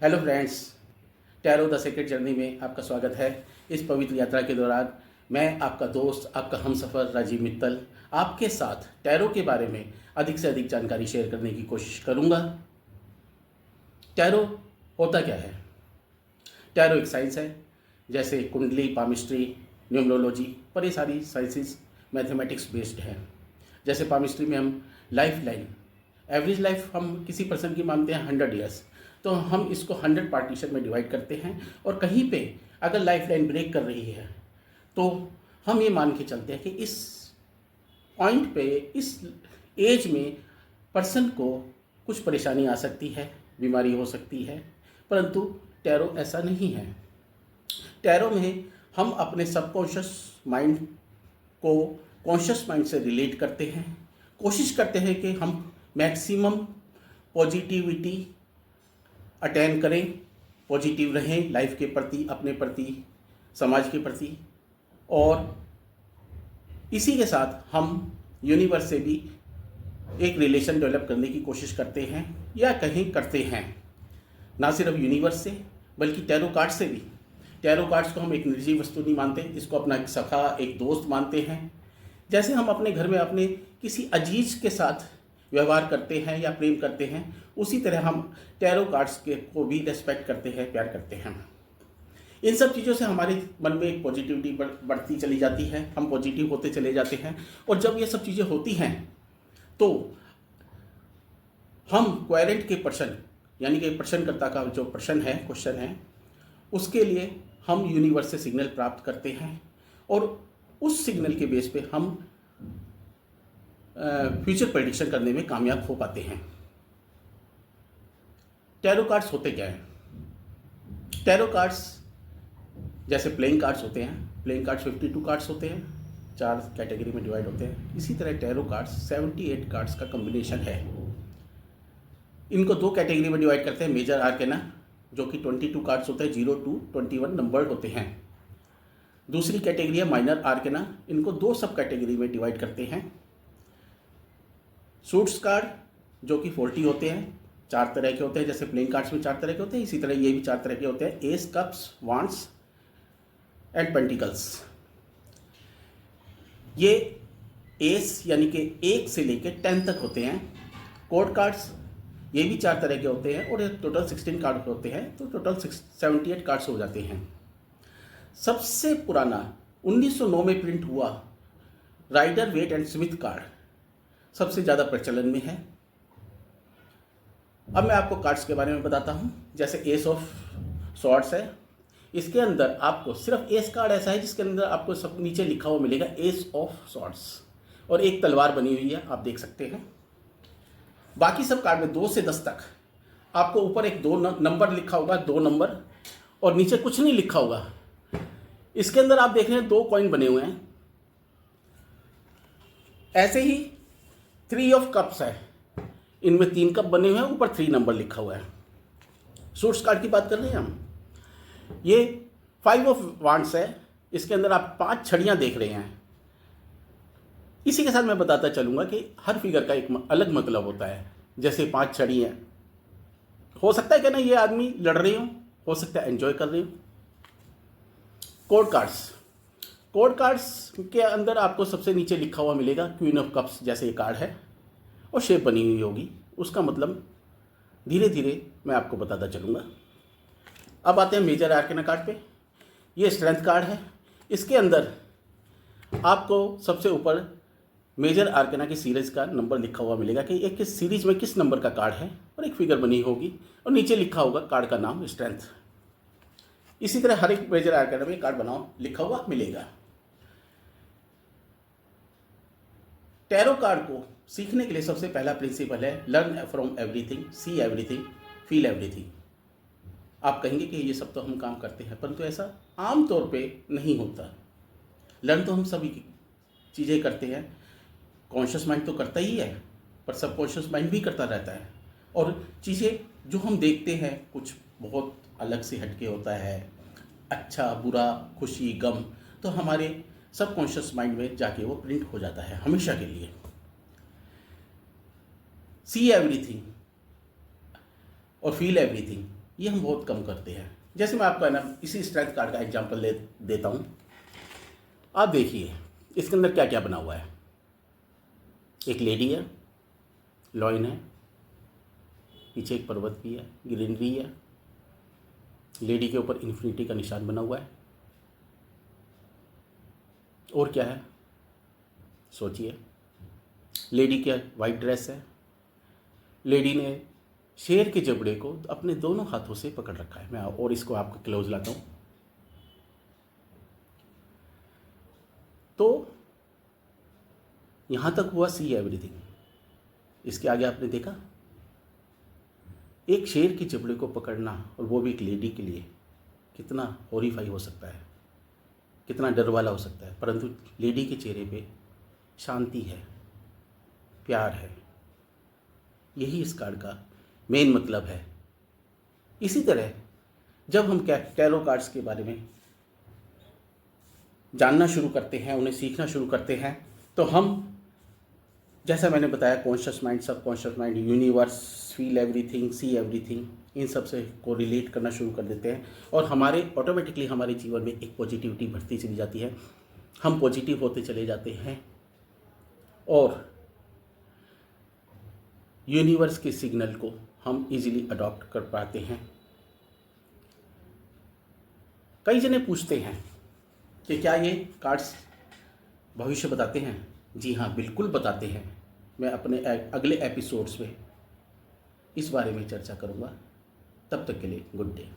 Hello friends, tarot the secret journey में आपका स्वागत है। इस पवित्र यात्रा के दौरान मैं आपका दोस्त, आपका हमसफ़र राजीव मित्तल आपके साथ टैरो के बारे में अधिक से अधिक जानकारी शेयर करने की कोशिश करूंगा। टैरो होता क्या है? टैरो एक साइंस है, जैसे कुंडली, पामिस्ट्री, न्यूमरोलॉजी, पर ये सारी साइंसेस मैथमेटिक्स बेस्ड हैं। जैसे पामिस्ट्री में हम लाइफ लाइन, एवरेज लाइफ हम किसी पर्सन की मानते हैं 100 ईयर्स, तो हम इसको 100 पार्टीशन में डिवाइड करते हैं और कहीं पे अगर लाइफ लाइन ब्रेक कर रही है तो हम ये मान के चलते हैं कि इस पॉइंट पे, इस एज में पर्सन को कुछ परेशानी आ सकती है, बीमारी हो सकती है। परंतु टैरो ऐसा नहीं है। टैरो में हम अपने सबकॉन्शियस माइंड को कॉन्शियस माइंड से रिलेट करते हैं, कोशिश करते हैं कि हम मैक्सिमम पॉजिटिविटी अटेन करें, पॉजिटिव रहें लाइफ के प्रति, अपने प्रति, समाज के प्रति। और इसी के साथ हम यूनिवर्स से भी एक रिलेशन डेवलप करने की कोशिश करते हैं या कहीं करते हैं। ना सिर्फ यूनिवर्स से बल्कि टैरो कार्ड से भी। टैरो कार्ड्स को हम एक निर्जीव वस्तु नहीं मानते, इसको अपना एक सखा, एक दोस्त मानते हैं। जैसे हम अपने घर में अपने किसी अजीज के साथ व्यवहार करते हैं या प्रेम करते हैं, उसी तरह हम टैरो कार्ड्स के को भी रेस्पेक्ट करते हैं, प्यार करते हैं। इन सब चीज़ों से हमारे मन में एक पॉजिटिविटी बढ़ती चली जाती है, हम पॉजिटिव होते चले जाते हैं। और जब ये सब चीज़ें होती हैं तो हम क्वेरेंट के पर्सन, यानी कि प्रश्नकर्ता का जो प्रश्न है, क्वेश्चन है, उसके लिए हम यूनिवर्स से सिग्नल प्राप्त करते हैं और उस सिग्नल के बेस पे हम फ्यूचर प्रेडिक्शन करने में कामयाब हो पाते हैं। टैरो कार्ड्स होते क्या हैं? टैरो कार्ड्स जैसे प्लेइंग कार्ड्स होते हैं, प्लेइंग कार्ड्स 52 कार्ड्स होते हैं, 4 कैटेगरी में डिवाइड होते हैं। इसी तरह टैरो कार्ड्स 78 कार्ड्स का कॉम्बिनेशन है। इनको 2 कैटेगरी में डिवाइड करते हैं, मेजर आर्केना जो कि 22 कार्ड्स होते हैं, 0 to 21 नंबर होते हैं। दूसरी कैटेगरी है माइनर आर्केना, इनको 2 सब कैटेगरी में डिवाइड करते हैं। सूट्स कार्ड जो कि 40 होते हैं, 4 तरह के होते हैं। जैसे प्लेइंग कार्ड्स में 4 तरह के होते हैं, इसी तरह ये भी 4 तरह के होते हैं, S, cups, wands and pentacles. ये एस यानी कि 1 से लेकर 10 तक होते हैं। कोड कार्ड्स ये भी 4 तरह के होते हैं और टोटल 16 कार्ड होते हैं, तो टोटल 78 कार्ड्स हो जाते हैं। सबसे पुराना 1909 में प्रिंट हुआ Rider Waite and Smith card सबसे ज़्यादा प्रचलन में है। अब मैं आपको कार्ड्स के बारे में बताता हूँ। जैसे एस ऑफ सॉर्ड्स है, इसके अंदर आपको सिर्फ एस कार्ड ऐसा है जिसके अंदर आपको सब नीचे लिखा हुआ मिलेगा एस ऑफ सॉर्ड्स, और एक तलवार बनी हुई है, आप देख सकते हैं। बाकी सब कार्ड में 2 से 10 तक आपको ऊपर एक 2 नंबर लिखा होगा, 2 नंबर, और नीचे कुछ नहीं लिखा होगा। इसके अंदर आप देख रहे हैं 2 कॉइन बने हुए हैं। ऐसे ही 3 ऑफ कप्स है, इनमें 3 कप बने हुए हैं, ऊपर 3 नंबर लिखा हुआ है। सूट्स कार्ड की बात कर रहे हैं हम। ये 5 ऑफ वांड्स है, इसके अंदर आप 5 छड़ियाँ देख रहे हैं। इसी के साथ मैं बताता चलूँगा कि हर फिगर का एक अलग मतलब होता है। जैसे 5 छड़ी हैं, हो सकता है कि ना ये आदमी लड़ रही हो सकता है एंजॉय कर रही हो। कोड कार्ड्स, कोड कार्ड्स के अंदर आपको सबसे नीचे लिखा हुआ मिलेगा क्वीन ऑफ कप्स, जैसे ये कार्ड है और शेप बनी हुई होगी। उसका मतलब धीरे धीरे मैं आपको बताता चलूँगा। अब आते हैं मेजर आर्केना कार्ड पे। ये स्ट्रेंथ कार्ड है, इसके अंदर आपको सबसे ऊपर मेजर आर्केना की सीरीज का नंबर लिखा हुआ मिलेगा कि एक किस सीरीज में किस नंबर का कार्ड है, और एक फिगर बनी होगी और नीचे लिखा होगा कार्ड का नाम, स्ट्रेंथ। इसी तरह हर एक मेजर आर्केना में कार्ड बनाओ लिखा हुआ मिलेगा। टैरो कार्ड को सीखने के लिए सबसे पहला प्रिंसिपल है learn from everything, see everything, feel everything. आप कहेंगे कि ये सब तो हम काम करते हैं, परंतु ऐसा आम तौर पे नहीं होता। लर्न तो हम सभी चीज़ें करते हैं, कॉन्शियस माइंड तो करता ही है, पर सबकॉन्शियस माइंड भी करता रहता है। और चीज़ें जो हम देखते हैं कुछ बहुत अलग से हटके होता है, अच्छा बुरा, खुशी गम, तो हमारे सबकॉन्शियस माइंड में जाके वो प्रिंट हो जाता है हमेशा के लिए। सी एवरीथिंग और फील एवरीथिंग, ये हम बहुत कम करते हैं। जैसे मैं आपको है ना इसी स्ट्रेंथ कार्ड का एग्जांपल देता हूँ। आप देखिए इसके अंदर क्या क्या बना हुआ है। एक लेडी है, लॉइन है, पीछे एक पर्वत भी है, ग्रीनरी है, लेडी के ऊपर इन्फिनिटी का निशान बना हुआ है, और क्या है सोचिए। लेडी की वाइट ड्रेस है, लेडी ने शेर के जबड़े को अपने दोनों हाथों से पकड़ रखा है। मैं और इसको आपको क्लोज लाता हूँ। तो यहाँ तक हुआ सी एवरीथिंग। इसके आगे आपने देखा एक शेर के जबड़े को पकड़ना, और वो भी एक लेडी के लिए, कितना हॉरिफाई हो सकता है, कितना डर वाला हो सकता है। परंतु लेडी के चेहरे पे शांति है, प्यार है। यही इस कार्ड का मेन मतलब है। इसी तरह जब हम टैरो कार्ड्स के बारे में जानना शुरू करते हैं, उन्हें सीखना शुरू करते हैं, तो हम, जैसा मैंने बताया, conscious mind, subconscious mind, universe, feel everything, see everything, इन सब से को रिलेट करना शुरू कर देते हैं, और हमारे ऑटोमेटिकली हमारे जीवन में एक पॉजिटिविटी बढ़ती चली जाती है। हम पॉजिटिव होते चले जाते हैं और यूनिवर्स के सिग्नल को हम इजीली अडॉप्ट कर पाते हैं। कई जने पूछते हैं कि क्या ये कार्ड्स भविष्य बताते हैं? जी हाँ, बिल्कुल बताते हैं। मैं अपने अगले एपिसोड्स में इस बारे में चर्चा करूँगा। तब तक के लिए गुड डे।